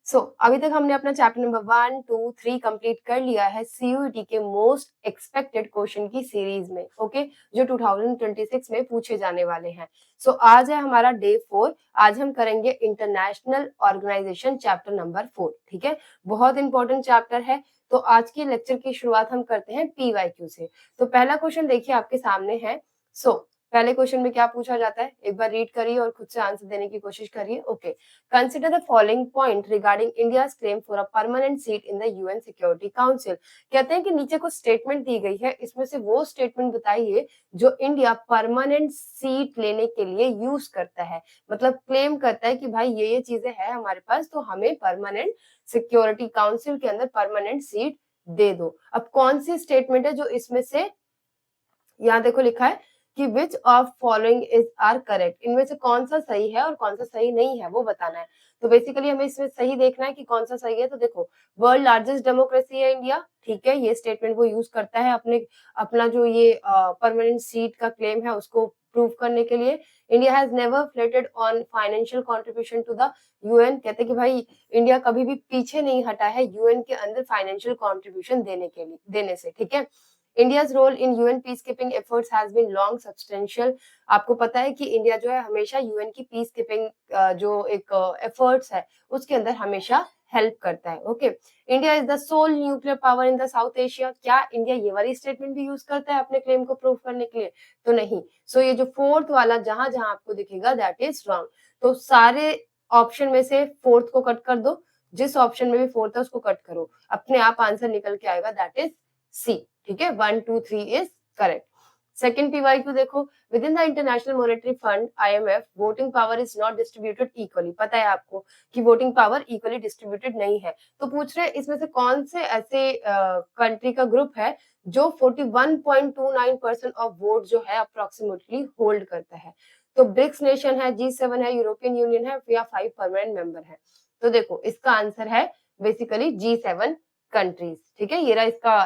अभी तक हमने अपना चैप्टर नंबर 1, 2, 3 कंप्लीट कर लिया है सीयूईटी के मोस्ट एक्सपेक्टेड क्वेश्चन की सीरीज में, ओके, जो 2026 में पूछे जाने वाले हैं। आज है हमारा डे 4। आज हम करेंगे इंटरनेशनल ऑर्गेनाइजेशन चैप्टर नंबर 4, ठीक है। बहुत इंपॉर्टेंट चैप्टर है। तो आज के लेक्चर की शुरुआत हम करते हैं पीवाईक्यू से। तो पहला क्वेश्चन देखिए आपके सामने है। पहले क्वेश्चन में क्या पूछा जाता है, एक बार रीड करिए और खुद से आंसर देने की कोशिश करिए। Okay, consider the following point regarding India's claim for a permanent seat in the UN security council. कहते हैं कि नीचे कुछ स्टेटमेंट दी गई है, इसमें से वो स्टेटमेंट बताइए जो इंडिया परमानेंट सीट लेने के लिए यूज करता है, मतलब क्लेम करता है कि भाई ये चीजें है हमारे पास, तो हमें परमानेंट सिक्योरिटी काउंसिल के अंदर परमानेंट सीट दे दो। अब कौन सी स्टेटमेंट है जो इसमें से, यहाँ देखो लिखा है कि which of following is are correct, इनमें से कौन सा सही है और कौन सा सही नहीं है वो बताना है। तो बेसिकली हमें इसमें सही देखना है कि कौन सा सही है। तो देखो, वर्ल्ड लार्जेस्ट डेमोक्रेसी है इंडिया, ठीक है, ये स्टेटमेंट वो यूज करता है अपना जो ये परमानेंट सीट का क्लेम है उसको प्रूव करने के लिए। India has never defaulted on financial contribution to the UN, कहते हैं कि भाई इंडिया कभी भी पीछे नहीं हटा है यूएन के अंदर फाइनेंशियल कंट्रीब्यूशन देने से, ठीक है। India's role in UN peacekeeping efforts has been long substantial। आपको पता है कि इंडिया जो है हमेशा यूएन की पीस कीपिंग जो एक एफर्ट्स है उसके अंदर हमेशा हेल्प करता है। Okay, India is the sole nuclear power in the South Asia. क्या इंडिया ये वाली स्टेटमेंट भी यूज करता है अपने क्लेम को प्रूव करने के लिए? तो नहीं। ये जो फोर्थ वाला जहां जहां आपको दिखेगा दैट इज रॉन्ग। तो सारे ऑप्शन में से फोर्थ को कट कर दो, जिस ऑप्शन में भी फोर्थ है उसको कट करो, अपने आप आंसर निकल के आएगा, दैट इज सी, ठीक है। 1, 2, 3 इज करेक्ट। सेकंड पीवाईक्यू देखो, with in the international monetary fund IMF voting power is not distributed equally. पता है आपको कि वोटिंग पावर इक्वली डिस्ट्रीब्यूटेड नहीं है। तो पूछ रहे हैं इसमें से कौन से ऐसे कंट्री का ग्रुप है जो 41.29% ऑफ वोट जो है अप्रोक्सीमेटली होल्ड करता है। तो ब्रिक्स नेशन है, G7 है, यूरोपियन यूनियन है या 5 परमानेंट मेंबर है। तो देखो इसका आंसर है बेसिकली G7 कंट्रीज, ठीक है। ये रहा इसका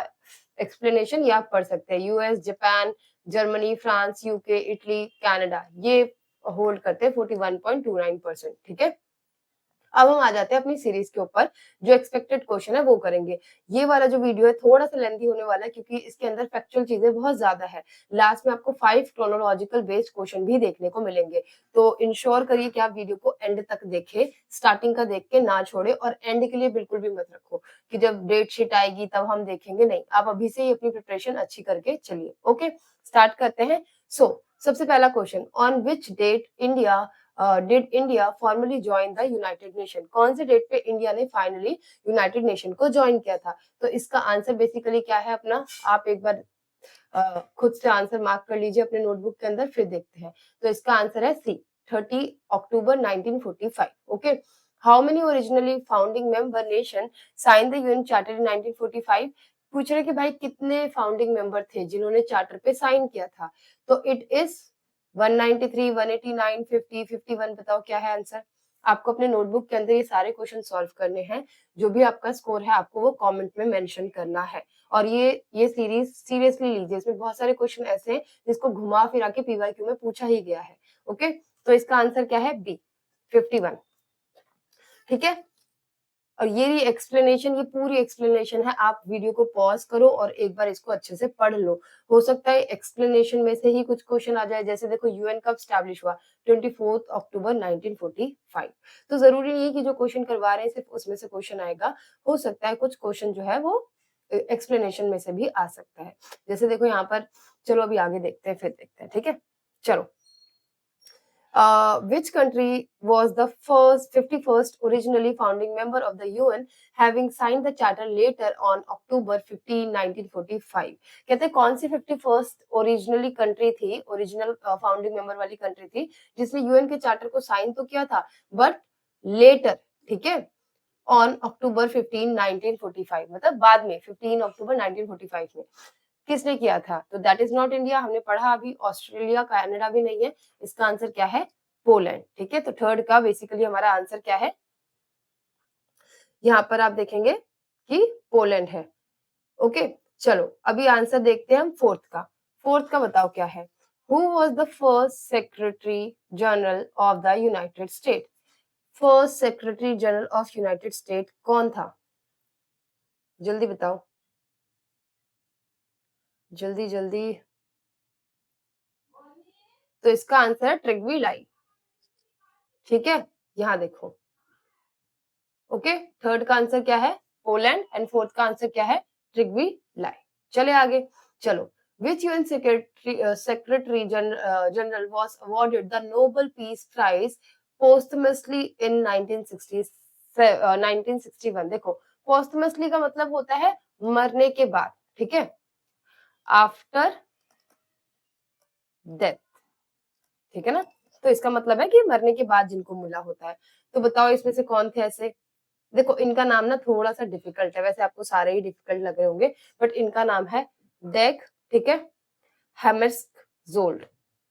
एक्सप्लेनेशन, ये आप पढ़ सकते हैं। US, Japan, Germany, France, UK, Italy, Canada, ये होल्ड करते हैं 41.29%, ठीक है। अब हम आ जाते हैं अपनी सीरीज के ऊपर, जो एक्सपेक्टेड क्वेश्चन है वो करेंगे। ये वाला जो वीडियो है थोड़ा सा लेंथी होने वाला है क्योंकि इसके अंदर फैक्चुअल चीजें बहुत ज्यादा है। लास्ट में आपको 5 क्रोनोलॉजिकल बेस्ड क्वेश्चन भी देखने को मिलेंगे। तो इंश्योर करिए कि आप वीडियो को एंड तक देखें, स्टार्टिंग का देख के ना छोड़े, और एंड के लिए बिल्कुल भी मत रखो कि जब डेट शीट आएगी तब हम देखेंगे, नहीं, आप अभी से ही अपनी प्रिपरेशन अच्छी करके चलिए। ओके, स्टार्ट करते हैं। सबसे पहला question, on which date India did India formally join the United Nation. कौन से डेट पे इंडिया ने फाइनली यूनाइटेड नेशन को ज्वाइन किया था? तो इसका आंसर बेसिकली क्या है अपना, आप एक बार खुद से आंसर मार्क कर लीजिए अपने नोटबुक के अंदर, फिर देखते हैं। तो इसका आंसर है C, 30 October 1945। Okay, how many originally founding member nation sign the UN charter in 1945। पूछ रहे कि भाई कितने फाउंडिंग मेंबर थे जिन्होंने चार्टर पे साइन किया था? तो इट इज 193, 189, 50, 51। बताओ क्या है आंसर। आपको अपने नोटबुक के अंदर ये सारे क्वेश्चन सॉल्व करने हैं। जो भी आपका स्कोर है आपको वो कमेंट में मेंशन करना है। और ये सीरीज सीरियसली लीजिए, इसमें बहुत सारे क्वेश्चन ऐसे हैं जिसको घुमा फिरा के पीवाईक्यू में पूछा ही गया है। ओके, तो इसका आंसर क्या है? बी, 51, ठीक है। और ये एक्सप्लेनेशन, ये पूरी एक्सप्लेनेशन है, आप वीडियो को पॉज करो और एक बार इसको अच्छे से पढ़ लो। हो सकता है एक्सप्लेनेशन में से ही कुछ क्वेश्चन आ जाए। जैसे देखो, यूएन कब स्टैब्लिश हुआ? 24 अक्टूबर 1945। तो जरूरी नहीं है कि जो क्वेश्चन करवा रहे हैं सिर्फ उसमें से क्वेश्चन आएगा। हो सकता है कुछ क्वेश्चन जो है वो एक्सप्लेनेशन में से भी आ सकता है। जैसे देखो यहाँ पर, चलो अभी आगे देखते हैं, फिर देखते हैं, ठीक है। चलो, which country was the 51st originally founding member of the UN, having signed the charter later on October 15, 1945। कहते हैं कौन सी 51st ओरिजिनली कंट्री थी, ओरिजिनल फाउंडिंग मेंबर वाली कंट्री थी जिसने यूएन के चार्टर को साइन तो किया था बट लेटर, ठीक है, ऑन अक्टूबर 15, 1945, मतलब बाद में 15 अक्टूबर 1945 में किसने किया था? तो दैट इज नॉट इंडिया, हमने पढ़ा अभी। ऑस्ट्रेलिया, कनाडा भी नहीं है। इसका आंसर क्या है? पोलैंड, ठीक है। तो थर्ड का बेसिकली हमारा आंसर क्या है? यहाँ पर आप देखेंगे कि पोलैंड है। ओके, चलो अभी आंसर देखते हैं हम फोर्थ का। फोर्थ का बताओ क्या है? Who was the first secretary general of the United state? First secretary general of United state कौन था? जल्दी बताओ, जल्दी जल्दी। तो इसका आंसर है ट्रिग्वी लाई। ठीक है, यहाँ देखो। ओके, थर्ड का आंसर क्या है? पोलैंड, एंड फोर्थ का आंसर क्या है? ट्रिग्वी लाई। चले आगे, चलो। Which UN Secretary General was awarded the Nobel Peace Prize posthumously in 1961? देखो, posthumously का मतलब होता है मरने के बाद, ठीक है, आफ्टर डेथ, ठीक है ना। तो इसका मतलब है कि मरने के बाद जिनको मिला होता है। तो बताओ इसमें से कौन थे ऐसे। देखो, इनका नाम ना थोड़ा सा डिफिकल्ट है, वैसे आपको सारे ही डिफिकल्ट लग रहे होंगे, बट इनका नाम है डेग, ठीक है, हैमर्सजोल्ड।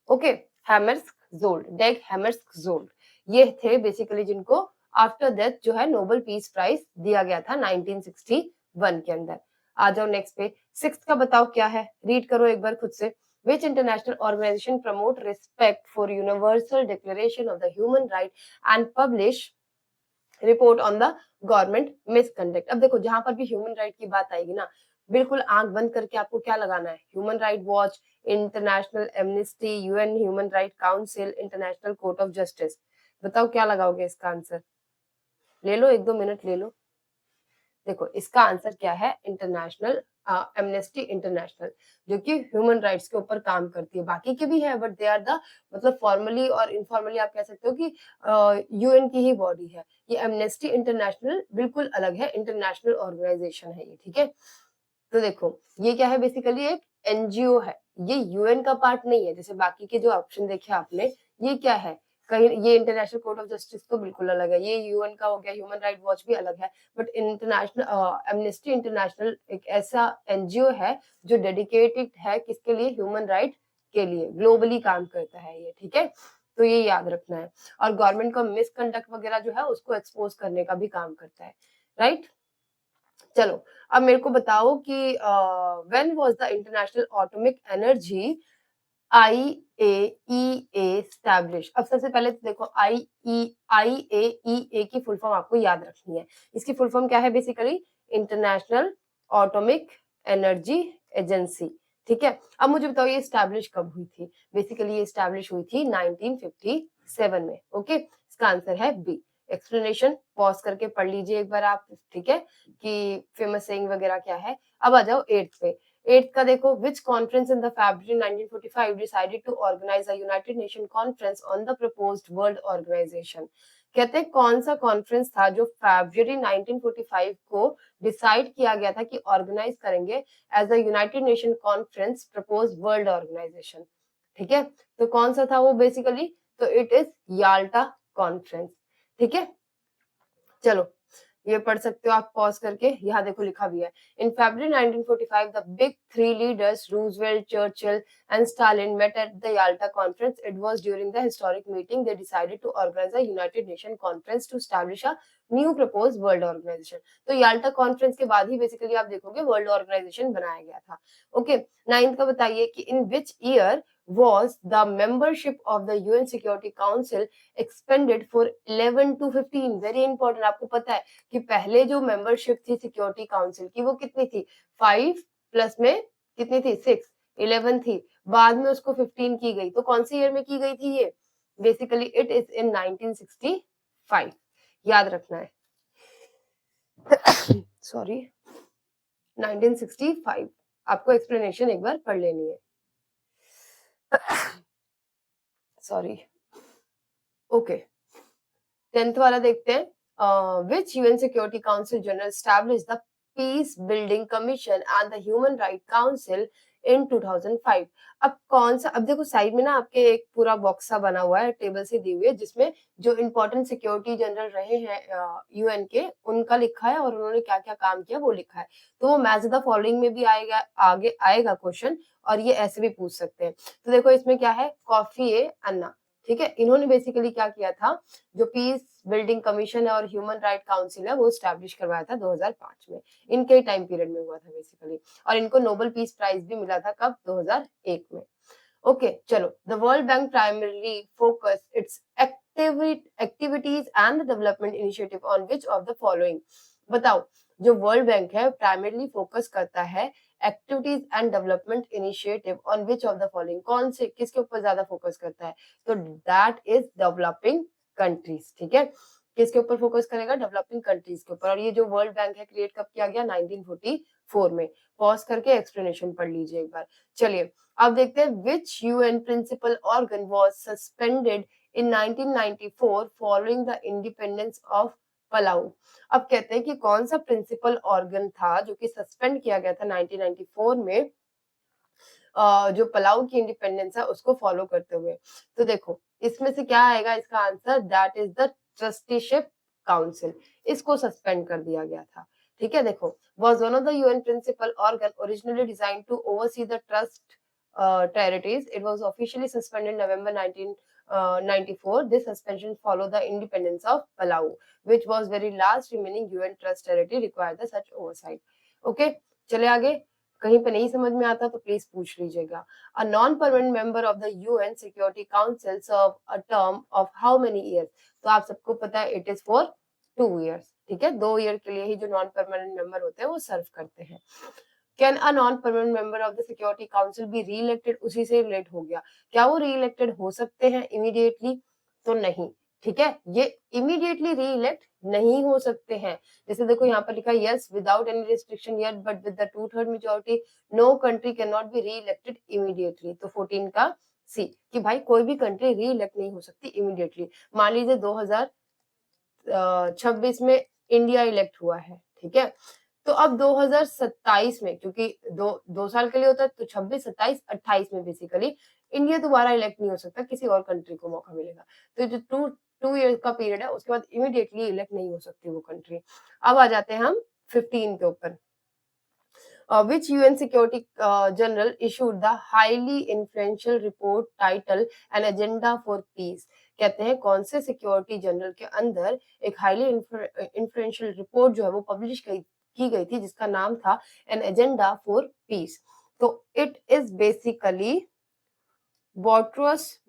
ओके, हैमर्सजोल्ड, डेग हैमर्सजोल्ड। ये थे बेसिकली जिनको आफ्टर डेथ जो है नोबेल पीस प्राइज दिया गया था 1961 के अंदर। आ जाओ नेक्स्ट पे, सिक्स्थ का बताओ क्या है, रीड करो एक बार खुद से। Which international organization promote respect for universal declaration of the human right and publish report on the government misconduct? अब देखो, जहां पर भी ह्यूमन राइट की बात आएगी ना, बिल्कुल आंख बंद करके आपको क्या लगाना है? Human right watch, international amnesty, UN human right council, international court of justice. बताओ क्या लगाओगे इसका आंसर? ले लो, एक दो मिनट ले लो। देखो, इसका आंसर क्या है? इंटरनेशनल एमनेस्टी इंटरनेशनल, जो कि ह्यूमन राइट्स के ऊपर काम करती है। बाकी के भी है, बट दे आर द, मतलब फॉर्मली और इनफॉर्मली आप कह सकते हो कि यूएन की ही बॉडी है। ये एमनेस्टी इंटरनेशनल बिल्कुल अलग है, इंटरनेशनल ऑर्गेनाइजेशन है ये, ठीक है। तो देखो, ये क्या है? बेसिकली एक एनजीओ है, ये यूएन का पार्ट नहीं है। जैसे बाकी के जो ऑप्शन देखे आपने, ये क्या है? कहीं ये इंटरनेशनल कोर्ट ऑफ जस्टिस तो बिल्कुल अलग है, ये यूएन का हो गया, ह्यूमन राइट वॉच भी अलग है, बट इंटरनेशनल एमनेस्टी इंटरनेशनल एक ऐसा एनजीओ है जो डेडिकेटेड है किसके लिए? ह्यूमन राइट के लिए, ग्लोबली काम करता है ये, ठीक है। तो ये याद रखना है। और गवर्नमेंट का मिसकंडक्ट वगैरह जो है उसको एक्सपोज करने का भी काम करता है, राइट। चलो, अब मेरे को बताओ कि when was the international atomic energy IAEA establish? अब सबसे पहले तो देखो, IAEA की फुल फॉर्म आपको याद रखनी है। इसकी फुल फॉर्म क्या है? Basically international atomic energy agency, ठीक है। अब मुझे बताओ ये एस्टैब्लिश कब हुई थी? बेसिकली ये एस्टैब्लिश हुई थी 1957 में। ओके, इसका आंसर है बी। एक्सप्लेनेशन पॉज करके पढ़ लीजिए एक बार आप, ठीक है, कि फेमस सेइंग वगैरह क्या है। अब आ जाओ एट्थ पे। एट्थ का देखो, which conference in the February 1945 decided to organize a United Nation conference on the proposed world organization? कहते हैं कौन सा कॉन्फ्रेंस था जो फैब्रुअरी 1945 को डिसाइड किया गया था कि ऑर्गेनाइज करेंगे as a United Nation conference propose world organization, ठीक है। तो कौन सा था वो बेसिकली? तो इट इज याल्टा कॉन्फ्रेंस, ठीक है। चलो, ये पढ़ सकते हो आप पॉज करके, यहाँ देखो लिखा भी है। इन February 1945 the big three leaders Roosevelt, Churchill and Stalin met at the Yalta conference. It was during the historic meeting they decided to organize a United Nation conference to establish a new proposed world organization. तो Yalta conference के बाद ही basically आप देखोगे world organisation बनाया गया था। Okay, ninth का बताइए कि in which year was the membership of the UN Security Council expanded for 11 to 15? Very important, आपको पता है कि पहले जो मेंबरशिप थी सिक्योरिटी काउंसिल की वो कितनी थी? 5 प्लस में कितनी थी? 6, 11 थी। बाद में उसको 15 की गई। तो कौन से ईयर में की गई थी ये? बेसिकली इट इज इन 1965, याद रखना है। सॉरी, 1965। आपको एक्सप्लेनेशन एक बार पढ़ लेनी है। सॉरी। ओके, 10th वाला देखते हैं। Which UN security council general establish the peace building commission and the human right council in 2005? अब कौन सा? अब देखो साइड में ना आपके एक पूरा बॉक्स सा बना हुआ है, टेबल से दी हुई है, जिसमें जो इंपॉर्टेंट सिक्योरिटी जनरल रहे हैं यूएन के, उनका लिखा है और उन्होंने क्या क्या काम किया वो लिखा है। तो वो मैच द फॉलोइंग में भी आएगा, आगे आएगा क्वेश्चन, और ये ऐसे भी पूछ सकते हैं। तो देखो इसमें क्या है? कॉफी ए अन्ना, ठीक है। इन्होंने बेसिकली क्या किया था? जो पीस बिल्डिंग कमीशन है और ह्यूमन राइट काउंसिल है वो स्टैब्लिश करवाया था 2005 में। इनके टाइम पीरियड में हुआ था बेसिकली, और इनको नोबेल पीस प्राइज भी मिला था कब? 2001 में। ओके, चलो। The world bank primarily focus it's activities and development initiative on which of the following. बताओ, जो वर्ल्ड बैंक है प्राइमरली फोकस करता है activities and development initiative on which of the following, कौन से किसके ऊपर ज्यादा फोकस करता है? तो दैट इज डेवलपिंग कंट्रीज। ठीक है, किसके ऊपर फोकस करेगा? डेवलपिंग कंट्रीज के ऊपर। और ये जो वर्ल्ड बैंक है क्रिएट कब किया गया? 1944 में। पॉज करके एक्सप्लेनेशन पढ़ लीजिए एक बार। चलिए अब देखते हैं which UN principal organ was suspended in 1994 following the independence of Palau. अब कहते हैं कि कौन सा प्रिंसिपल ऑर्गन था जो कि सस्पेंड किया गया था 1994 में जो पलाऊ की इंडिपेंडेंस है उसको फॉलो करते हुए। तो देखो इसमें से क्या आएगा इसका answer? That is the trusteeship council, इसको सस्पेंड कर दिया गया था। ठीक है, देखो was one of the UN principal organ originally designed to oversee the trust territories. It was officially suspended November 1994. This suspension followed the independence of Palau, which was very last remaining UN trust territory required the such oversight. Okay, चले आगे। कहीं पे नहीं समझ में आता तो please पूछ लीजिएगा। A non-permanent member of the UN Security Council serve a term of how many years? तो आप सबको पता है it is for 2 years। ठीक है, 2 ईयर के लिए ही जो नॉन परमानेंट मेंबर होते हैं वो सर्व करते हैं। Can a non permanent member of the security council be reelected? उसी से रिलेट हो गया। क्या वो री इलेक्टेड हो सकते हैं इमीडिएटली? तो नहीं। ठीक है, ये इमीडिएटली री इलेक्ट नहीं हो सकते हैं। जैसे देखो यहाँ पर लिखा है yes without any restriction yet but with the 2/3 majority no country can not be reelected immediately. तो 14 का सी कि भाई कोई भी कंट्री री इलेक्ट नहीं हो सकती इमीडिएटली। मान लीजिए 2026 में इंडिया इलेक्ट हुआ है। ठीक है, तो अब 2027 में क्योंकि दो साल के लिए होता है तो 26, 27, 28 में बेसिकली इंडिया दोबारा इलेक्ट नहीं हो सकता, किसी और कंट्री को मौका मिलेगा। तो जो टू ईयर का पीरियड है उसके बाद इमीडिएटली इलेक्ट नहीं हो सकती वो कंट्री। अब आ जाते हैं हम 15 के ऊपर। Which UN Security General issued the highly influential report titled An Agenda for Peace? कहते हैं कौन से सिक्योरिटी जनरल के अंदर एक हाईली इन्फ्लुएंशियल रिपोर्ट जो है वो पब्लिश की गई थी जिसका नाम था एन एजेंडा फॉर पीस। तो इट इज बेसिकली बोट्रोस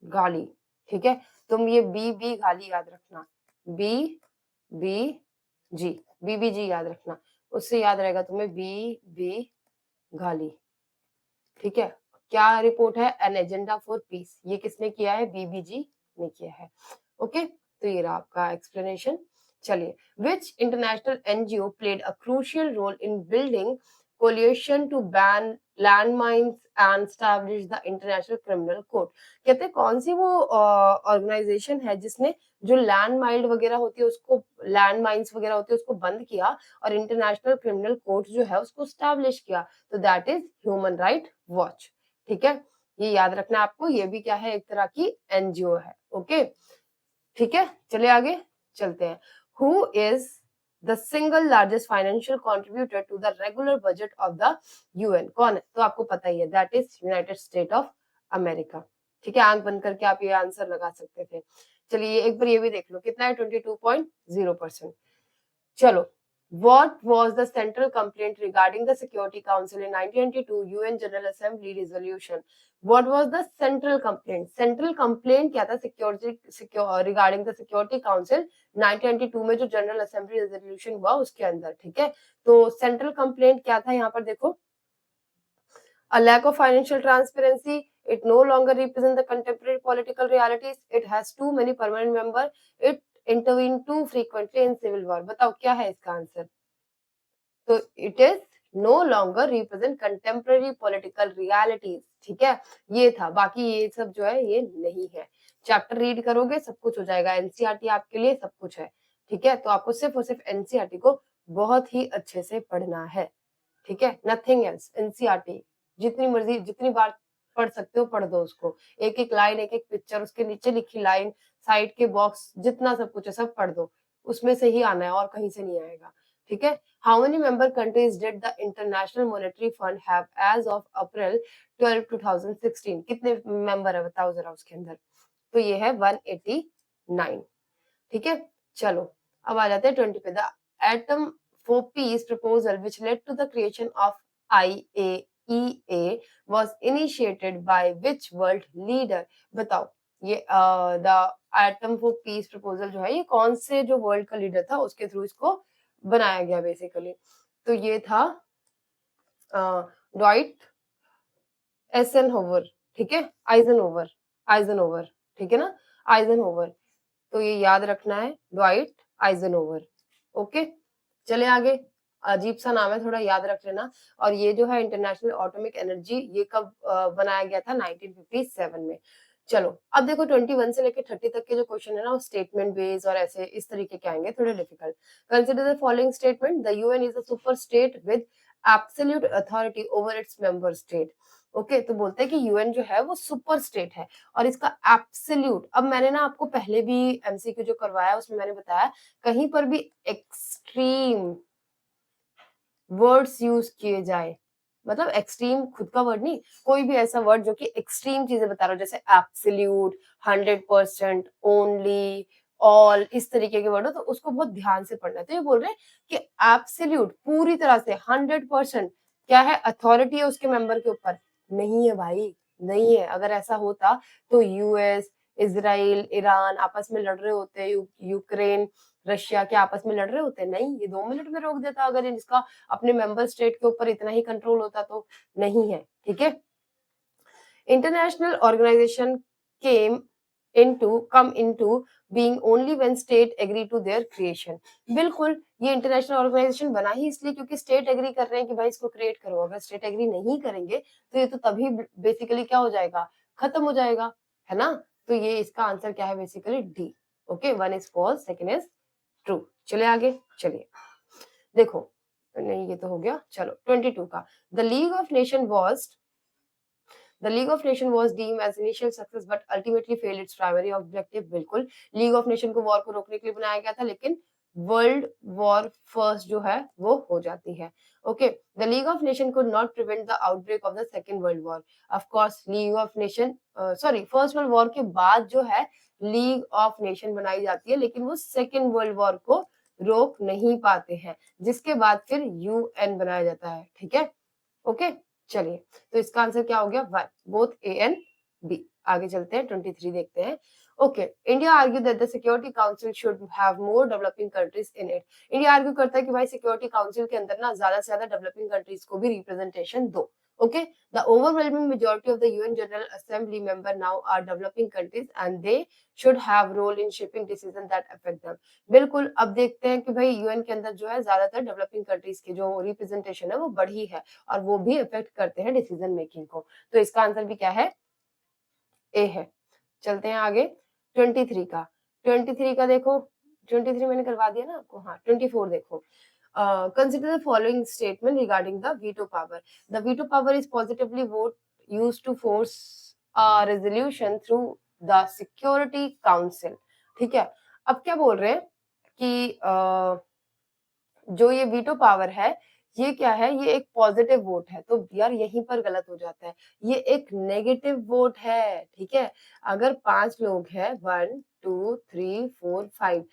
गाली। ठीक है, तुम ये बी गाली याद रखना, बी जी याद रखना, उससे याद रहेगा तुम्हें बी गाली। ठीक है, क्या रिपोर्ट है? An agenda for piece. ये किसने किया है? बीबीजी ने किया है। ओके, तो ये रहा आपका एक्सप्लेनेशन। चलिए, which international NGO played a crucial role in building coalition to ban landmines and establish the international criminal court? कहते हैं कौन सी वो ऑर्गेनाइजेशन है जिसने जो लैंड माइंड वगैरह होती है उसको, लैंड माइंस वगैरह होती है उसको बंद किया और इंटरनेशनल क्रिमिनल कोर्ट जो है उसको स्टैब्लिश किया? तो that is human right watch. ठीक है, ये याद रखना आपको, ये भी क्या है? एक तरह की एनजीओ है। ओके, ठीक है, चलिए आगे चलते हैं। Who is the single largest financial contributor to the regular budget of the UN? कौन है? तो आपको पता ही है, that is United State of America. ठीक है, आंख बंद करके आप ये आंसर लगा सकते थे। चलिए एक बार ये भी देख लो, कितना है? 22.0%। चलो, what was the central complaint regarding the Security Council in 1992 UN General Assembly resolution? What was the central complaint? Central complaint क्या था regarding the Security Council 1992 में जो General Assembly resolution हुआ उसके अंदर? ठीक है, तो central complaint क्या था यहाँ पर देखो, a lack of financial transparency, it no longer represents the contemporary political realities, it has too many permanent members, it intervene too frequently in civil war। बताओ क्या है इसका आंसर? तो it is no longer represent contemporary political realities. ठीक है, ये था, बाकी ये सब जो है ये नहीं है। चैप्टर रीड करोगे सब कुछ हो जाएगा, एनसीईआरटी आपके लिए सब कुछ है। ठीक है, तो आपको सिर्फ और सिर्फ एनसीईआरटी को बहुत ही अच्छे से पढ़ना है। ठीक है, नथिंग एल्स। एनसीईआरटी जितनी मर्जी जितनी बार पढ़ सकते हो पढ़ दो उसको, एक एक लाइन, एक एक पिक्चर, उसके नीचे लिखी लाइन, साइड के बॉक्स, जितना सब कुछ है सब पढ़ दो, उसमें से ही आना है और कहीं से नहीं आएगा। ठीक है, how many member countries did the International Monetary Fund have as of April 12, 2016? कितने मेंबर है बताओ जरा उसके अंदर? तो ये है 189। ठीक है, चलो अब आ जाते हैं 20 पे। The atom for peace proposal which led to the creation of IAEA was initiated by which world leader? बताओ, ये the atom for peace proposal जो है ये कौन से जो वर्ल्ड का लीडर था उसके थ्रू इसको बनाया गया बेसिकली। तो ये था ड्वाइट एसेनहोवर, ठीक है, आइजनहोवर, आइजनहोवर, ठीक है ना, आइजनहोवर। तो ये याद रखना है, ड्वाइट आइजनहोवर। ओके, चले आगे। अजीब सा नाम है, थोड़ा याद रख लेना। और ये जो है इंटरनेशनल एटॉमिक एनर्जी, ये कब बनाया गया था? 1957 में। चलो अब देखो 21 से लेकर 30 तक के जो क्वेश्चन है ना, वो स्टेटमेंट बेस्ड और ऐसे इस तरीके के आएंगे, थोड़े difficult. Consider the following statement, the UN is a super state with absolute authority over its member state. Okay, तो बोलते हैं कि यूएन जो है वो सुपर स्टेट है और इसका एब्सोल्यूट, अब मैंने ना आपको पहले भी एमसीक्यू जो करवाया उसमें मैंने बताया, कहीं पर भी एक्सट्रीम वर्ड्स यूज किए जाए, मतलब एक्सट्रीम खुद का वर्ड नहीं, कोई भी ऐसा वर्ड जो कि एक्सट्रीम चीजें बता रहा हो, जैसे एब्सोल्यूट, 100%, ओनली, ऑल, इस तरीके के वर्ड हो तो उसको बहुत ध्यान से पढ़ना है। तो ये बोल रहे हैं कि एब्सोल्यूट पूरी तरह से 100% क्या है, अथॉरिटी है उसके मेंबर के ऊपर, नहीं है भाई, नहीं है। अगर ऐसा होता तो यूएस, इसराइल, ईरान आपस में लड़ रहे होते, यूक्रेन, रशिया के आपस में लड़ रहे होते, नहीं, ये 2 मिनट में रोक देता अगर इसका अपने मेंबर स्टेट के ऊपर इतना ही कंट्रोल होता तो। नहीं है, ठीक है। International organisation came come into being only when state agree to their creation। बिल्कुल, ये इंटरनेशनल ऑर्गेनाइजेशन बना ही इसलिए क्योंकि स्टेट एग्री कर रहे हैं कि भाई इसको क्रिएट करो। अगर स्टेट एग्री नहीं करेंगे तो ये तो तभी बेसिकली क्या हो जाएगा, खत्म हो जाएगा, है ना। तो ये इसका आंसर क्या है basically, D. Okay, 1 is false, second is true. चले आगे, चलिए देखो, नहीं ये तो हो गया। चलो 22 का, the League of Nation was, the League of Nation was deem as initial success but ultimately fail its primary objective. बिल्कुल, लीग ऑफ नेशन को वॉर को रोकने के लिए बनाया गया था, लेकिन वर्ल्ड वॉर फर्स्ट जो है वो हो जाती है। Okay, the League of nation could not prevent the outbreak of the second world war. Of course league of nation, sorry, first world war के बाद जो है लीग ऑफ नेशन बनाई जाती है, लेकिन वो सेकेंड वर्ल्ड वॉर को रोक नहीं पाते हैं, जिसके बाद फिर यूएन बनाया जाता है, ठीक है। ओके, चलिए, तो इसका आंसर क्या हो गया, 1, बोथ ए एंड बी। आगे चलते हैं, 23 देखते हैं। Okay, India argue that the security council should have more developing countries in it. India argue करता है कि भाई सिक्योरिटी काउंसिल के अंदर ना ज्यादा से ज्यादा डेवलपिंग कंट्रीज को भी रिप्रेजेंटेशन दो। Okay, the overwhelming majority of the UN General Assembly member now are developing countries and they should have role in shaping decisions that affect them। बिल्कुल, अब देखते हैं कि भाई यूएन के अंदर जो है ज्यादातर डेवलपिंग कंट्रीज की जो रिप्रेजेंटेशन है वो बढ़ी है और वो भी इफेक्ट करते हैं डिसीजन मेकिंग को। तो इसका आंसर भी क्या है, ए है। चलते हैं आगे, 23 का। 23 का देखो, 23 मैंने करवा दिया ना आपको, हाँ 24 देखो। Consider the following statement regarding the veto power. The veto power is positively vote used to force a resolution through the Security Council। ठीक है, अब क्या बोल रहे हैं कि जो ये वीटो पावर है, ये क्या है, ये एक पॉजिटिव वोट है। तो यार यहीं पर गलत हो जाता है, ये एक नेगेटिव वोट है, ठीक है। अगर 5 लोग हैं, 1 2 3 4 5,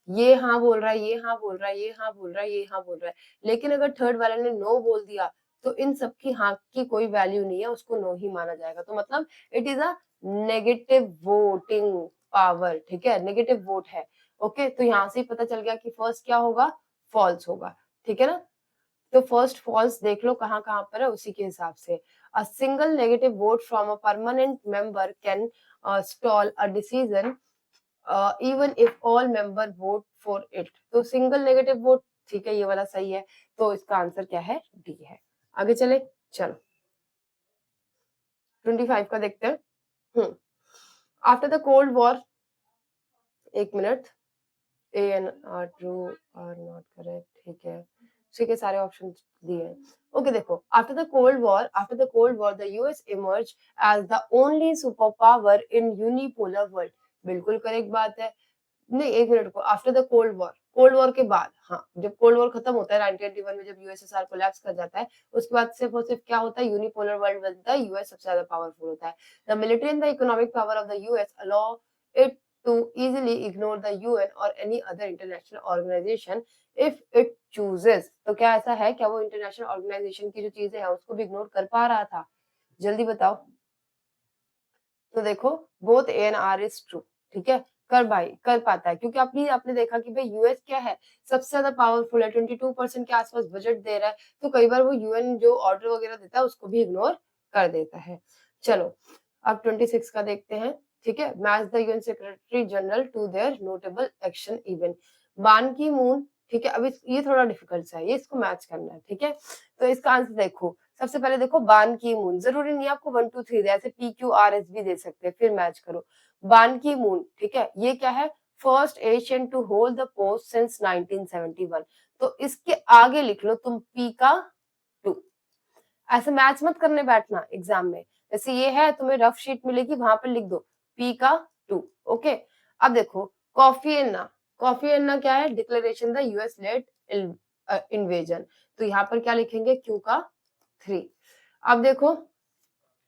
ये हाँ बोल रहा है, ये हाँ बोल रहा है, ये हाँ बोल रहा है, ये हाँ बोल रहा है, लेकिन अगर थर्ड वाले ने नो बोल दिया तो इन सबकी हाँ की कोई वैल्यू नहीं है, उसको नो ही माना जाएगा। तो मतलब it is a negative voting power, ठीक है, नेगेटिव वोट है। ओके, तो यहाँ से ही पता चल गया कि फर्स्ट क्या होगा, फॉल्स होगा, ठीक है ना। तो फर्स्ट फॉल्स देख लो कहाँ कहाँ पर है, उसी के हिसाब से। A single negative vote from a permanent member can stall a decision even if all member vote for it. तो सिंगल नेगेटिव वोट, ठीक है, ये वाला सही है। तो इसका आंसर क्या है, डी है। आगे चले, चलो 25 का देखते हैं। आफ्टर द कोल्ड वॉर, एक minute, A and R true or not correct, ठीक है, ठीक है, सारे ऑप्शन दिए हैं। ओके देखो, after the Cold War the US emerge as the only super power in unipolar world. बिल्कुल करेक्ट बात है। नहीं, एक मिनट को, आफ्टर द कोल्ड वॉर के बाद, हाँ, जब कोल्ड वॉर खत्म होता है 1991 में, जब यूएसएसआर कोलैप्स कर जाता है, उसके बाद सिर्फ और सिर्फ क्या होता है, यूनिपोलर वर्ल्ड बनता है, यूएस सबसे ज्यादा पावरफुल होता है। The military and the economic power of the US allow it to easily ignore the UN or any other international organization if it chooses। तो क्या ऐसा है, क्या वो इंटरनेशनल ऑर्गेनाइजेशन की जो चीजें हैं उसको भी इग्नोर कर पा रहा था? जल्दी बताओ। तो देखो both A and R is true, ठीक है, कर भाई कर पाता है, क्योंकि आपने देखा कि भाई यूएस क्या है, सबसे ज्यादा पावरफुल है, 22% के आसपास बजट दे रहा है, तो कई बार वो यूएन जो ऑर्डर वगैरह देता है उसको भी इग्नोर कर देता है। चलो अब 26 का देखते हैं, ठीक है, match the UN secretary general to their notable action event. Ban Ki moon, ठीक है, अब ये थोड़ा डिफिकल्ट सा है, ये इसको मैच करना है, ठीक है, तो इसका आंसर देखो, सबसे पहले देखो बान की मून, जरूरी नहीं है आपको 1 2 3 दे, ऐसे पी क्यू आर एस भी दे सकते हैं, फिर मैच करो। बान की मून, ठीक है, ये क्या है, first Asian to hold the post since 1971, तो इसके आगे लिख लो तुम पी का 2, ऐसे मैच मत करने बैठना एग्जाम में, जैसे ये है तुम्हें रफ शीट मिलेगी वहां पर लिख दो पी का 2, ओके। अब देखो कॉफी एन्ना, कॉफी एन्ना क्या है, declaration the US led invasion, तो यहाँ पर क्या लिखेंगे क्यू का 3। अब देखो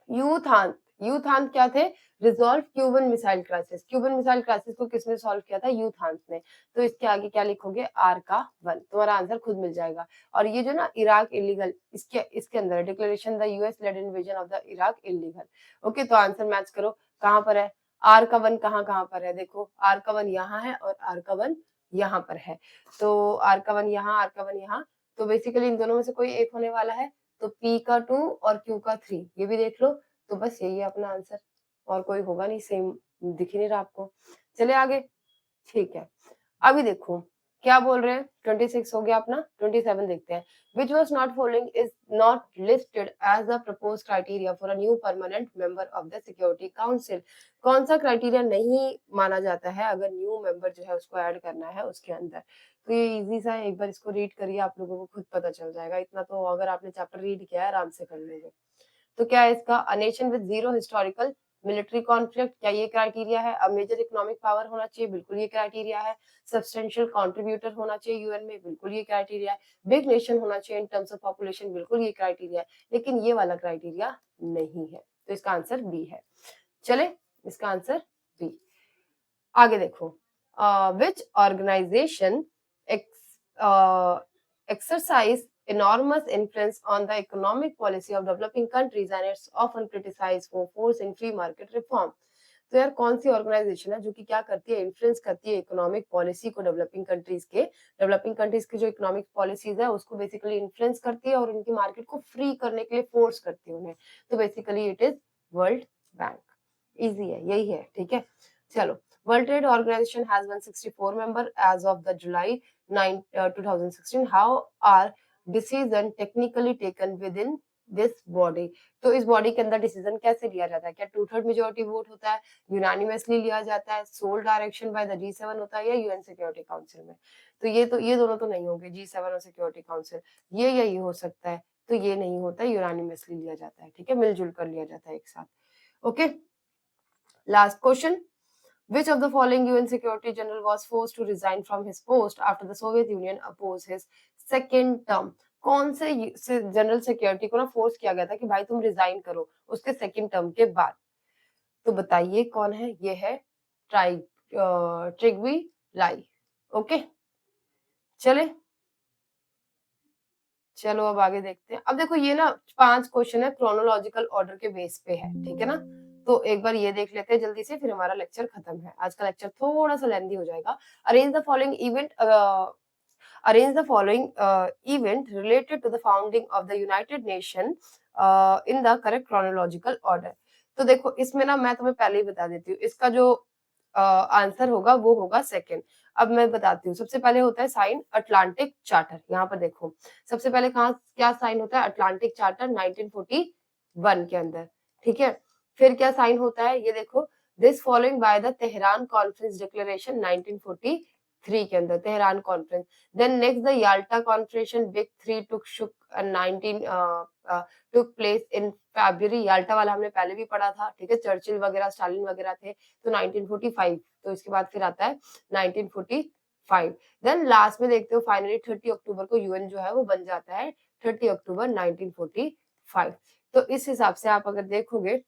यूथान, यूथान क्या थे, resolve Cuban missile crisis, Cuban missile crisis को किसने सॉल्व किया था, यूथान ने, तो इसके आगे क्या लिखोगे आर का 1, तुम्हारा आंसर खुद मिल जाएगा। और ये जो ना इराक इलीगल, इसके इसके अंदर declaration the US led invasion of the Iraq illegal, okay, तो आंसर मैच करो, कहां पर है आर का 1, कहां कहां पर है, देखो आर का 1 यहाँ है और आर का 1 यहाँ पर है, तो आर का 1 यहाँ, आर का 1 यहाँ, तो बेसिकली इन दोनों में से कोई एक होने वाला है, तो पी का 2 और क्यू का 3, ये भी देख लो, तो बस यही है अपना आंसर, और कोई होगा नहीं, सेम दिख ही नहीं रहा आपको। चले आगे, ठीक है, अभी देखो क्या बोल रहे हैं, 26 हो गया अपना, 27 देखते हैं, which was not following is not listed as a proposed criteria for a new permanent member of the security council, कौन सा क्राइटेरिया नहीं माना जाता है अगर न्यू मेंबर जो है उसको ऐड करना है उसके अंदर, तो ये इजी सा है, एक बार इसको रीड करिए, आप लोगों को खुद पता चल जाएगा, इतना तो अगर आपने चैप्टर रीड किया है आराम से कर लोगे। तो क्या है इसका, a nation with zero historical military conflict, क्या ये क्राइटेरिया है, अब मेजर इकोनॉमिक पावर होना चाहिए, बिल्कुल ये क्राइटेरिया है, सब्सटेंशियल कंट्रीब्यूटर होना चाहिए यूएन में, बिल्कुल ये क्राइटेरिया है, बिग नेशन होना चाहिए इन टर्म्स ऑफ पॉपुलेशन, बिल्कुल ये क्राइटेरिया है, लेकिन ये वाला क्राइटेरिया नहीं है, तो इसका आंसर बी है। चले, इसका आंसर बी। आगे देखो, which organization exercise enormous influence on the economic policy of developing countries and it's often criticized for forcing free market reform, तो यार कौन सी ऑर्गेनाइजेशन है जो कि क्या करती है, इन्फ्लुएंस करती है इकोनॉमिक पॉलिसी को डेवलपिंग कंट्रीज के, डेवलपिंग कंट्रीज की जो इकोनॉमिक पॉलिसीज है उसको बेसिकली इन्फ्लुएंस करती है और उनकी मार्केट को फ्री करने के लिए फोर्स करती है उन्हें, तो basically it is World Bank, easy है, यही है, ठीक है। चलो, World Trade Organization has 164 member as of the July 2016, how are decision technically taken within this body, तो इस बॉडी के अंदर डिसीजन कैसे लिया जाता है, क्या 2/3 मेजोरिटी वोट होता है, यूनानिमसली लिया जाता है, soul direction by the G7 होता है, या यूएन सिक्योरिटी काउंसिल में, तो ये दोनों तो नहीं होंगे, G7 और सिक्योरिटी काउंसिल, ये यही हो सकता है, तो ये नहीं होता, यूनानिमसली लिया जाता है, ठीक है, मिलजुल कर लिया जाता है एक साथ, okay. Last question, which of the following UN Security General was forced to resign from his post after the Soviet Union opposed his second term, कौन से जनरल सिक्योरिटी को ना फोर्स किया गया था कि भाई तुम रिजाइन करो उसके सेकंड टर्म के बाद, तो बताइए कौन है, ये है ट्रिग्वी लाई, ओके। चले, चलो अब आगे देखते हैं, अब देखो ये ना 5 क्वेश्चन है क्रोनोलॉजिकल ऑर्डर के बेस पे है, ठीक है ना, तो एक बार ये देख लेते हैं जल्दी से, फिर हमारा लेक्चर खत्म है, आज का लेक्चर थोड़ा सा लेंथी हो जाएगा। Arrange the following event, arrange the following event related to the founding of the United Nation in the correct chronological order, तो देखो इसमें ना मैं तुम्हें पहले ही बता देती हूँ, इसका जो आंसर होगा वो होगा सेकंड। अब मैं बताती हूँ, सबसे पहले होता है साइन अटलांटिक चार्टर, यहाँ पर देखो सबसे पहले कहाँ क्या साइन होता है, अटलांटिक चार्टर 1941 के अंदर, ठीक है। फिर क्या साइन होता है, ये देखो, this following by the Tehran conference declaration 1943 के अंदर, Tehran conference. Then next the Yalta conference, big three took 19 took place in February, Yalta वाला हमने पहले भी पढ़ा था, ठीक है, चर्चिल वगैरह स्टालिन वगैरह थे, तो 1945, तो इसके बाद फिर आता है 1945। देन लास्ट में देखते हो फाइनली 30 अक्टूबर को यूएन जो है वो बन जाता है, 30 अक्टूबर 1945, तो इस हिसाब से आप अगर देखोगे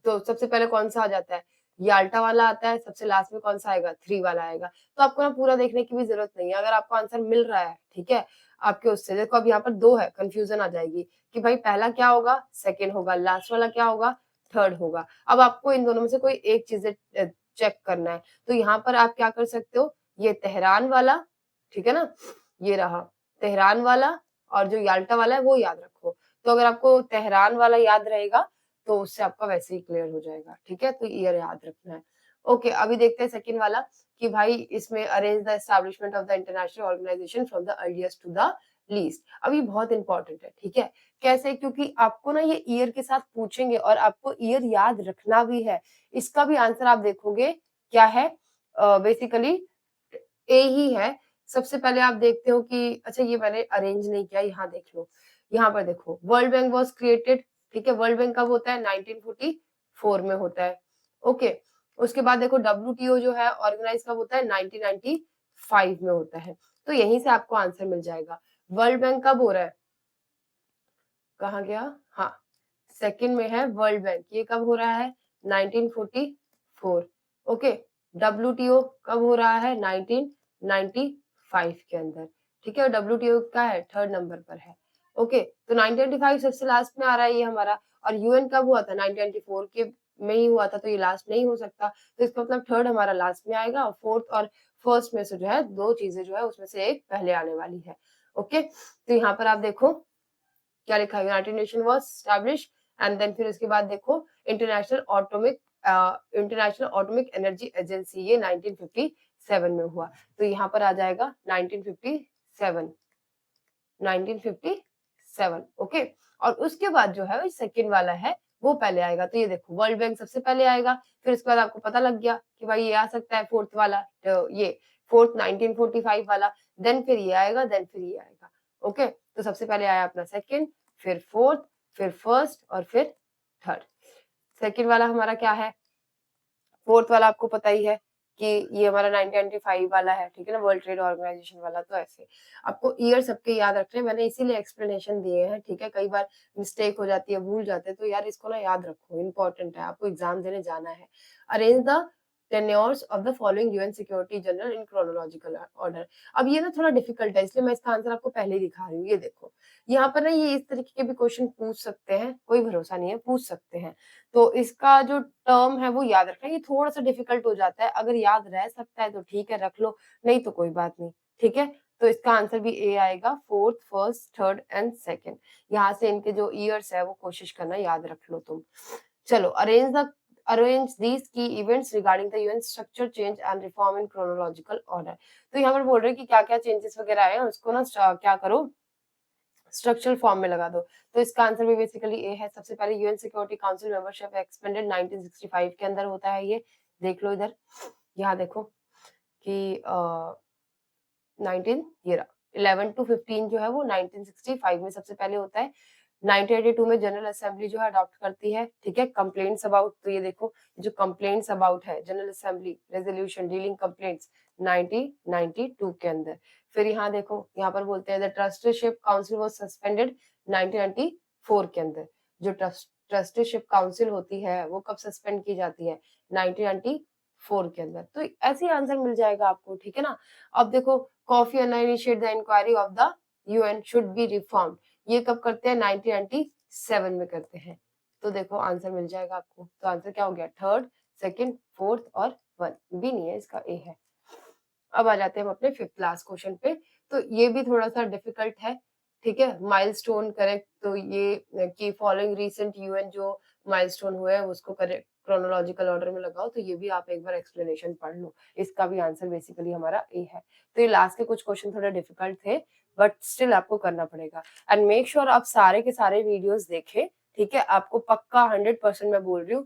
तो सबसे पहले कौन सा आ जाता है, याल्टा वाला आता है, सबसे लास्ट में कौन सा आएगा, 3 वाला आएगा, तो आपको ना पूरा देखने की भी जरूरत नहीं है, अगर आपको आंसर मिल रहा है, ठीक है, आपके उससे देखो, अब यहाँ पर 2 है, कंफ्यूजन आ जाएगी कि भाई पहला क्या होगा, सेकंड होगा, लास्ट वाला क्या होगा, थर्ड होगा। अब आपको इन दोनों में से कोई एक चीज़ें चेक करना है। तो यहाँ पर आप क्या कर सकते हो, ये तेहरान वाला, ठीक है ना? ये रहा तेहरान वाला, और जो याल्टा वाला है वो याद रखो। तो अगर आपको तेहरान वाला याद रहेगा तो उससे आपका वैसे ही क्लियर हो जाएगा, ठीक है? तो ईयर याद रखना है। ओके, अभी देखते हैं सेकंड वाला कि भाई इसमें arrange the establishment of the international organization from the earliest to the least. अब ये बहुत इंपॉर्टेंट है, ठीक है? कैसे? क्योंकि आपको ना ये ईयर के साथ पूछेंगे और आपको ईयर याद रखना भी है। इसका भी आंसर आप देखोगे क्या है, बेसिकली ए ही है। सबसे पहले आप देखते हो कि अच्छा, ये मैंने अरेंज नहीं किया, यहाँ देख लो। यहाँ पर देखो, वर्ल्ड बैंक वाज़ क्रिएटेड, ठीक है? वर्ल्ड बैंक कब होता है? 1944 में होता है। ओके, उसके बाद देखो डब्ल्यूटीओ जो है ऑर्गेनाइज कब होता है? 1995 में होता है। तो यहीं से आपको आंसर मिल जाएगा। वर्ल्ड बैंक कब हो रहा है? कहाँ गया? हाँ, सेकंड में है वर्ल्ड बैंक। ये कब हो रहा है? 1944। ओके, डब्ल्यूटीओ कब हो रहा है? 1995 के अंदर, ठीक है? और डब्ल्यूटीओ का है थर्ड नंबर पर है। ओके, तो 1995 सबसे लास्ट में आ रहा है ये हमारा। और यूएन कब हुआ था? 1994 के में ही हुआ था, तो ये लास्ट नहीं हो सकता। तो इसका मतलब थर्ड हमारा लास्ट में आएगा और फोर्थ और फर्स्ट में से जो है दो चीजें जो है उसमें से एक पहले आने वाली है। ओके, तो यहाँ पर आप देखो क्या लिखा है, United Nation was established, and then फिर उसके बाद देखो इंटरनेशनल एटॉमिक एनर्जी एजेंसी, ये 1957 में हुआ। तो यहाँ पर आ जाएगा 1957, 1957। ओके, और उसके बाद जो है सेकंड वाला है वो पहले आएगा। तो ये देखो वर्ल्ड बैंक सबसे पहले आएगा, फिर उसके बाद आपको पता लग गया कि भाई ये आ सकता है फोर्थ वाला, तो ये फोर्थ 1945 वाला, देन फिर ये आएगा, देन फिर ये आएगा। ओके, तो सबसे पहले आया अपना सेकंड, फिर फोर्थ, फिर फर्स्ट और फिर थर्ड। सेकंड वाला हमारा क्या है? फोर्थ वाला आपको पता ही है कि ये हमारा 1995 वाला है, ठीक है ना? वर्ल्ड ट्रेड ऑर्गेनाइजेशन वाला। तो ऐसे आपको ईयर सबके याद रखने हैं, मैंने इसीलिए एक्सप्लेनेशन दिए हैं, ठीक है? कई बार मिस्टेक हो जाती है, भूल जाते हैं, तो यार इसको ना याद रखो, इंपॉर्टेंट है, आपको एग्जाम देने जाना है। Arrange the tenures of the following UN security general in chronological order. अब ये ना थोड़ा डिफिकल्ट है, इसलिए मैं इसका आंसर आपको पहले ही दिखा रही हूँ। ये देखो, यहाँ पर ना ये इस तरीके के भी क्वेश्चन पूछ सकते हैं, कोई भरोसा नहीं है, पूछ सकते हैं। तो इसका जो टर्म है वो याद रखना, ये थोड़ा-सा डिफिकल्ट हो जाता है, अगर याद रह सकता है तो ठीक है रख लो, नहीं तो कोई बात नहीं, ठीक है? तो इसका आंसर भी ए आएगा, fourth, first, third and second. यहाँ से इनके जो ईयर्स है वो कोशिश करना याद रख लो तुम। चलो, अरेंज दीज की events regarding the UN structure change and reform in chronological order. तो यहाँ पर बोल रहे हैं कि क्या-क्या चेंजेस वगैरह आए हैं, उसको ना क्या करो, स्ट्रक्चरल फॉर्म में लगा दो। तो इसका आंसर भी बेसिकली ए है। सबसे पहले UN security council membership expanded 1965 के अंदर होता है ये। देख लो इधर, यहाँ देखो कि 19 ये रहा, 11 टू 15 जो है वो 1965 में सबसे पहले होता है। 1982 में जनरल असेंबली जो है अडॉप्ट करती है, ठीक है? कंप्लेंट्स अबाउट, तो ये देखो जो कंप्लेंट्स अबाउट है, general assembly resolution dealing complaints 1992 के अंदर। फिर यहाँ देखो, यहाँ पर बोलते हैं the trusteeship council was suspended 1994 के अंदर। जो ट्रस्टीशिप काउंसिल होती है वो कब सस्पेंड की जाती है? 1994 के अंदर। तो ऐसे ही आंसर मिल जाएगा आपको, ठीक है ना? अब देखो, Kofi Annan initiate the inquiry of the UN should be reformed, ये कब करते हैं? 1997 में करते हैं। तो देखो आंसर मिल जाएगा आपको। तो आंसर क्या हो गया? थर्ड, सेकंड, फोर्थ और वन। बी नहीं है, इसका ए है। अब आ जाते हैं हम अपने फिफ्थ लास्ट क्वेश्चन पे। तो ये भी थोड़ा-सा डिफिकल्ट है, ठीक है? माइलस्टोन करेक्ट, तो ये कि फॉलोइंग रीसेंट यूएन जो माइलस्टोन हुए हैं उसको करेक्ट क्रोनोलॉजिकल ऑर्डर में लगाओ। तो ये भी आप एक बार एक्सप्लेनेशन पढ़ लो। इसका भी आंसर बेसिकली हमारा ए है। तो ये लास्ट के कुछ क्वेश्चन थोड़े डिफिकल्ट थे, बट स्टिल आपको करना पड़ेगा। एंड मेक श्योर आप सारे के सारे वीडियोस देखें, ठीक है? आपको पक्का 100% मैं बोल रही हूँ,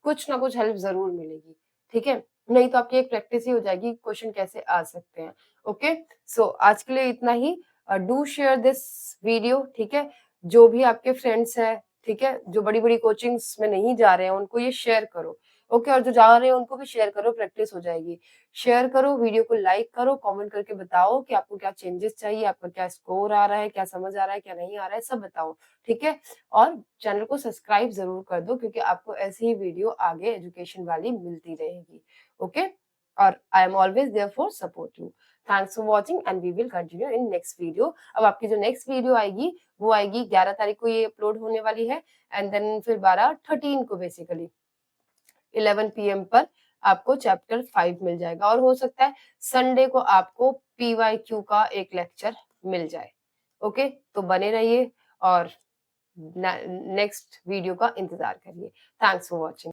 कुछ ना कुछ हेल्प ज़रूर मिलेगी, ठीक है? नहीं तो आपकी एक प्रैक्टिस ही हो जाएगी, क्वेश्चन कैसे आ सकते हैं। ओके? सो आज के लिए इतना ही। डू शेयर दिस वीडियो, ठीक है? जो भी आपके फ्रेंड्स हैं, ठीक है? जो बड़ी-बड़ी कोचिंग्स में नहीं जा रहे हैं, उनको ये शेयर करो। ओके? और जो जा रहे हैं उनको भी शेयर करो, प्रैक्टिस हो जाएगी। शेयर करो, वीडियो को लाइक करो, कमेंट करके बताओ कि आपको क्या चेंजेस चाहिए, आपका क्या स्कोर आ रहा है, क्या समझ आ रहा है, क्या नहीं आ रहा है, सब बताओ, ठीक है? और चैनल को सब्सक्राइब ज़रूर कर दो, क्योंकि आपको ऐसी ही वीडियो आगे एजुकेशन वाली मिलती रहेगी। ओके? और I am always there for support you. Thanks for watching and we will continue in next video. अब आपकी जो नेक्स्ट वीडियो आएगी वो आएगी 11 तारीख को, ये अपलोड होने वाली है, एंड देन फिर 13 को बेसिकली 11 पीएम पर आपको चैप्टर 5 मिल जाएगा, और हो सकता है संडे को आपको पीवाईक्यू का एक लेक्चर मिल जाए। ओके, तो बने रहिए और नेक्स्ट वीडियो का इंतजार करिए। Thanks for watching.